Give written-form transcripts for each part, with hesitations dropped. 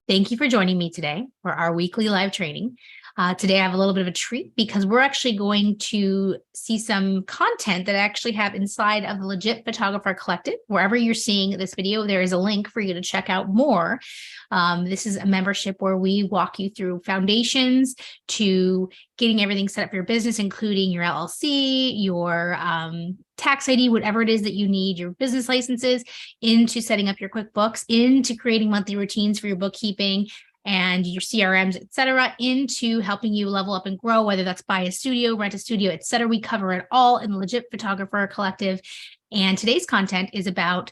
Thank you for joining me today for our weekly live training. Today, I have a little bit of a treat because we're actually going to see some content that I actually have inside of the Legit Photographer Collective. Wherever you're seeing this video, there is a link for you to check out more. This is a membership where we walk you through foundations to getting everything set up for your business, including your LLC, your tax ID, whatever it is that you need, your business licenses, into setting up your QuickBooks, into creating monthly routines for your bookkeeping and your CRMs, et cetera, into helping you level up and grow, whether that's buy a studio, rent a studio, et cetera. We cover it all in the Legit Photographer Collective. And today's content is about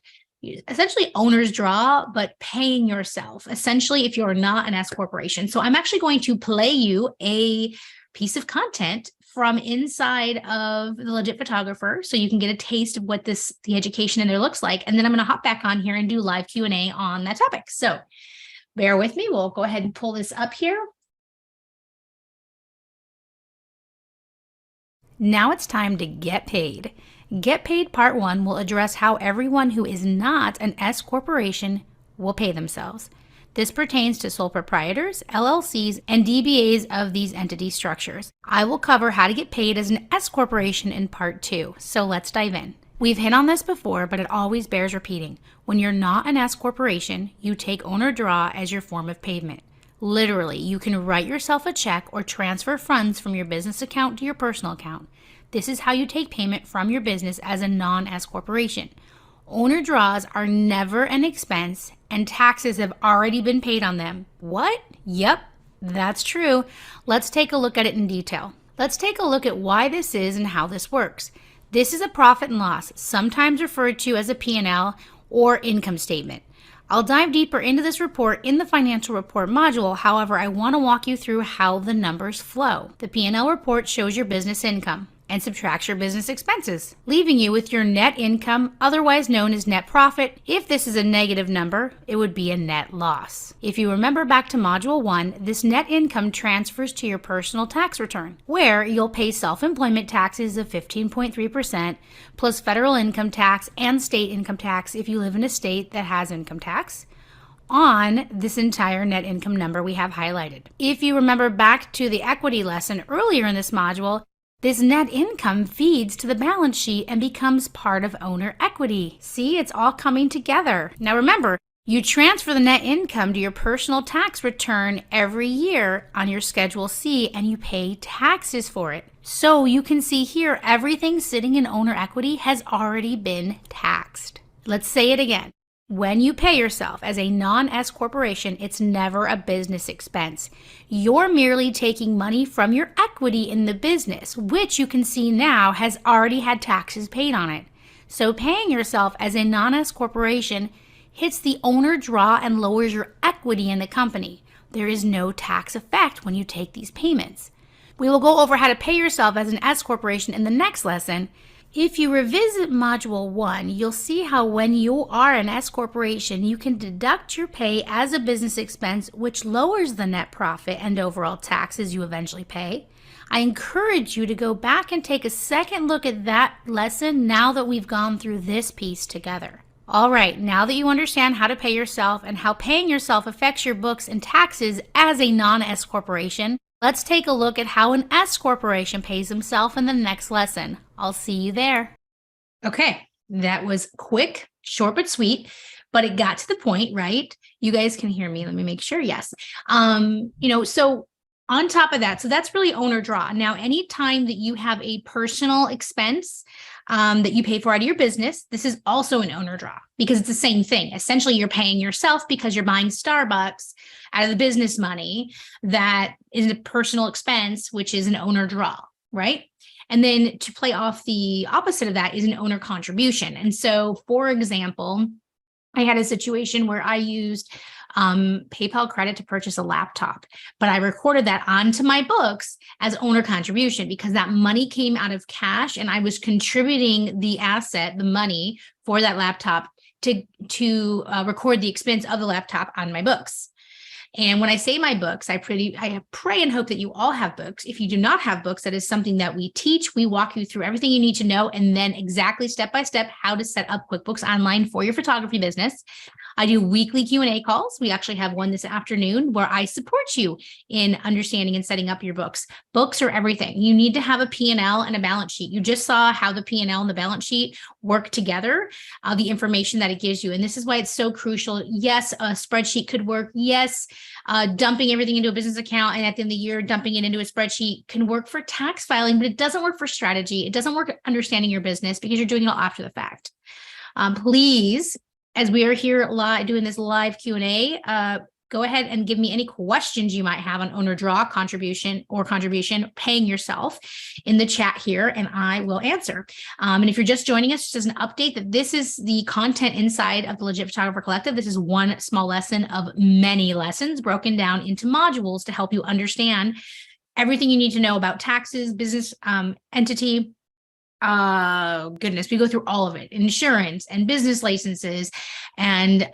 essentially owner's draw, but paying yourself, essentially, if you're not an S corporation. So I'm actually going to play you a piece of content from inside of the Legit Photographer so you can get a taste of what the education in there looks like. And then I'm going to hop back on here and do live Q&A on that topic. So bear with me. We'll go ahead and pull this up here. Now it's time to get paid. Get Paid Part 1 will address how everyone who is not an S corporation will pay themselves. This pertains to sole proprietors, LLCs, and DBAs of these entity structures. I will cover how to get paid as an S corporation in Part 2, so let's dive in. We've hit on this before, but it always bears repeating. When you're not an S corporation, you take owner draw as your form of payment. Literally, you can write yourself a check or transfer funds from your business account to your personal account. This is how you take payment from your business as a non-S corporation. Owner draws are never an expense and taxes have already been paid on them. What? Yep, that's true. Let's take a look at it in detail. Let's take a look at why this is and how this works. This is a profit and loss, sometimes referred to as a P&L or income statement. I'll dive deeper into this report in the financial report module. However, I want to walk you through how the numbers flow. The P&L report shows your business income and subtracts your business expenses, leaving you with your net income, otherwise known as net profit. If this is a negative number, it would be a net loss. If you remember back to Module 1, this net income transfers to your personal tax return, where you'll pay self-employment taxes of 15.3%, plus federal income tax and state income tax if you live in a state that has income tax, on this entire net income number we have highlighted. If you remember back to the equity lesson earlier in this module, this net income feeds to the balance sheet and becomes part of owner equity. See, it's all coming together. Now remember, you transfer the net income to your personal tax return every year on your Schedule C and you pay taxes for it. So you can see here, everything sitting in owner equity has already been taxed. Let's say it again. When you pay yourself as a non-S corporation, it's never a business expense. You're merely taking money from your equity in the business, which you can see now has already had taxes paid on it. So paying yourself as a non-S corporation hits the owner draw and lowers your equity in the company. There is no tax effect when you take these payments. We will go over how to pay yourself as an S corporation in the next lesson. If you revisit Module 1, you'll see how when you are an S corporation, you can deduct your pay as a business expense, which lowers the net profit and overall taxes you eventually pay. I encourage you to go back and take a second look at that lesson now that we've gone through this piece together. All right, now that you understand how to pay yourself and how paying yourself affects your books and taxes as a non-S corporation, let's take a look at how an S corporation pays himself in the next lesson. I'll see you there. Okay, that was quick, short but sweet, but it got to the point, right? You guys can hear me. Let me make sure. Yes. So on top of that, so that's really owner draw. Now, anytime that you have a personal expense that you pay for out of your business, this is also an owner draw because it's the same thing. Essentially, you're paying yourself because you're buying Starbucks out of the business money. That is a personal expense, which is an owner draw, right? And then to play off the opposite of that is an owner contribution. And so, for example, I had a situation where I used PayPal credit to purchase a laptop, but I recorded that onto my books as owner contribution because that money came out of cash and I was contributing the asset, the money for that laptop to record the expense of the laptop on my books. And when I say my books, I pray and hope that you all have books. If you do not have books, that is something that we teach. We walk you through everything you need to know, and then exactly step by step how to set up QuickBooks Online for your photography business. I do weekly Q&A calls. We actually have one this afternoon where I support you in understanding and setting up your books. Books are everything. You need to have a P&L and a balance sheet. You just saw how the P&L and the balance sheet work together, the information that it gives you. And this is why it's so crucial. Yes, a spreadsheet could work. Yes, dumping everything into a business account and at the end of the year, dumping it into a spreadsheet can work for tax filing, but it doesn't work for strategy. It doesn't work understanding your business because you're doing it all after the fact. Please, as we are here live doing this live Q&A, go ahead and give me any questions you might have on owner draw, contribution, paying yourself in the chat here, and I will answer. And if you're just joining us, just as an update that this is the content inside of the Legit Photographer Collective. This is one small lesson of many lessons broken down into modules to help you understand everything you need to know about taxes, business entity. Goodness, we go through all of it: insurance and business licenses and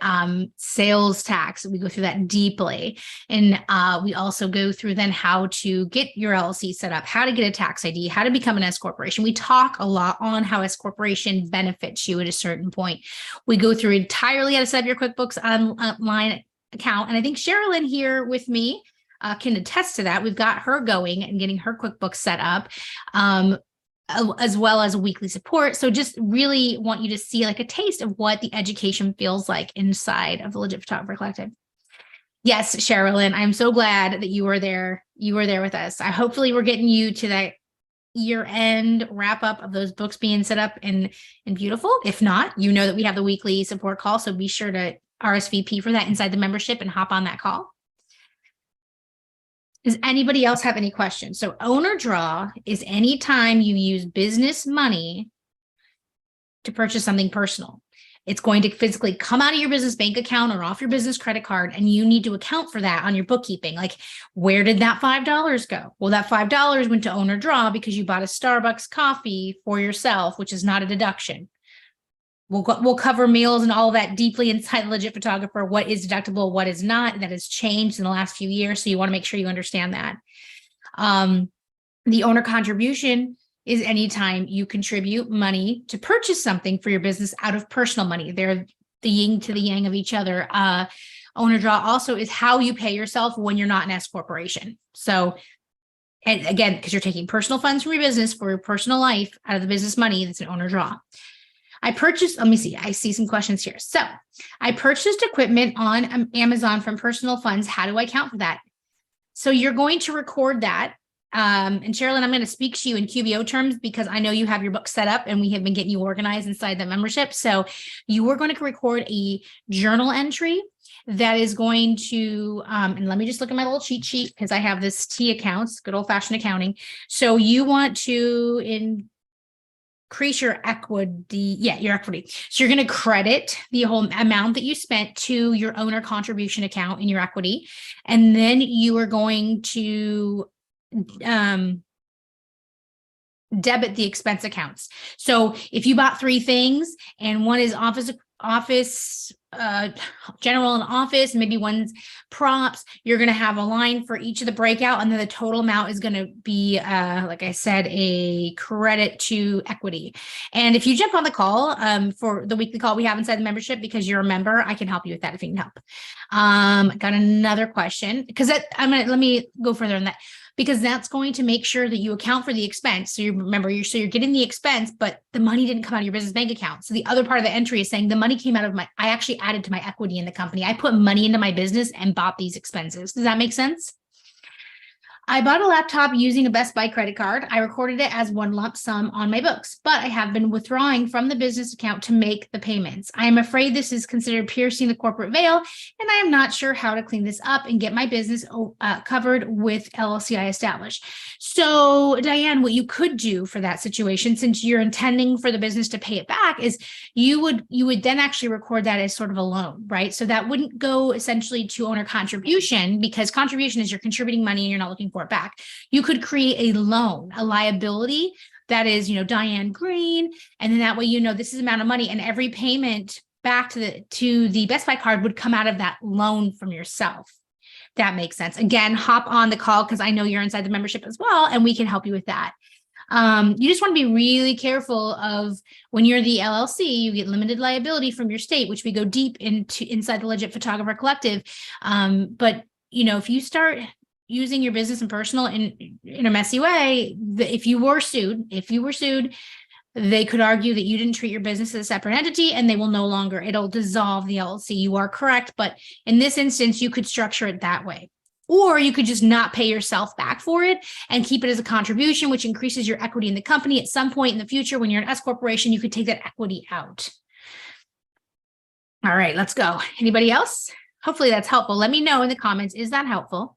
sales tax. We go through that deeply. And we also go through then how to get your LLC set up, how to get a tax ID, how to become an S corporation. We talk a lot on how S corporation benefits you at a certain point. We go through entirely how to set up your QuickBooks online account. And I think Sherilyn here with me can attest to that. We've got her going and getting her QuickBooks set up. As well as weekly support. So just really want you to see like a taste of what the education feels like inside of the Legit Photographer Collective. Yes, Sherilyn, I'm so glad that you were there. You were there with us. Hopefully we're getting you to that year-end wrap-up of those books being set up and beautiful. If not, you know that we have the weekly support call. So be sure to RSVP for that inside the membership and hop on that call. Does anybody else have any questions? So owner draw is any time you use business money to purchase something personal. It's going to physically come out of your business bank account or off your business credit card, and you need to account for that on your bookkeeping. Like, where did that $5 go? Well, that $5 went to owner draw because you bought a Starbucks coffee for yourself, which is not a deduction. We'll cover meals and all of that deeply inside Legit Photographer, what is deductible, what is not. That has changed in the last few years. So you want to make sure you understand that. The owner contribution is anytime you contribute money to purchase something for your business out of personal money. They're the yin to the yang of each other. Owner draw also is how you pay yourself when you're not an S corporation. So, and again, because you're taking personal funds from your business for your personal life out of the business money, that's an owner draw. I purchased, let me see, I see some questions here. So I purchased equipment on Amazon from personal funds. How do I account for that? So you're going to record that. And Sherilyn, I'm going to speak to you in QBO terms because I know you have your book set up and we have been getting you organized inside the membership. So you are going to record a journal entry that is going to, and let me just look at my little cheat sheet because I have this T accounts, good old fashioned accounting. So you want to increase your equity. Yeah, your equity. So you're going to credit the whole amount that you spent to your owner contribution account in your equity. And then you are going to debit the expense accounts. So if you bought 3 things and one is office, general and office, maybe one's props, you're going to have a line for each of the breakout. And then the total amount is going to be, like I said, a credit to equity. And if you jump on the call for the weekly call we have inside the membership, because you're a member, I can help you with that if you need help. Got another question because let me go further on that. Because that's going to make sure that you account for the expense. So you remember, you're getting the expense, but the money didn't come out of your business bank account. So the other part of the entry is saying the money came out of I actually added to my equity in the company. I put money into my business and bought these expenses. Does that make sense? I bought a laptop using a Best Buy credit card. I recorded it as one lump sum on my books, but I have been withdrawing from the business account to make the payments. I am afraid this is considered piercing the corporate veil, and I am not sure how to clean this up and get my business covered with LLC I established. So, Diane, what you could do for that situation, since you're intending for the business to pay it back, is you would then actually record that as sort of a loan, right? So that wouldn't go essentially to owner contribution, because contribution is you're contributing money and you're not looking for it back. You could create a loan, a liability that is, Diane Green. And then that way, this is the amount of money, and every payment back to the Best Buy card would come out of that loan from yourself. That makes sense. Again, hop on the call because I know you're inside the membership as well, and we can help you with that. You just want to be really careful of when you're the LLC, you get limited liability from your state, which we go deep into inside the Legit Photographer Collective. But if you start using your business and personal in a messy way, if you were sued, they could argue that you didn't treat your business as a separate entity, and it'll dissolve the LLC. You are correct, but in this instance, you could structure it that way. Or you could just not pay yourself back for it and keep it as a contribution, which increases your equity in the company. At some point in the future, when you're an S corporation, you could take that equity out. All right, let's go. Anybody else? Hopefully that's helpful. Let me know in the comments. Is that helpful?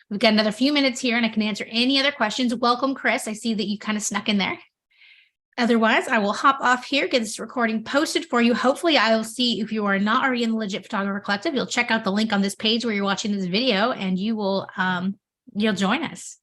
We've got another few minutes here and I can answer any other questions. Welcome, Chris. I see that you kind of snuck in there. Otherwise, I will hop off here, get this recording posted for you. Hopefully, I will see if you are not already in the Legit Photographer Collective. You'll check out the link on this page where you're watching this video and you'll join us.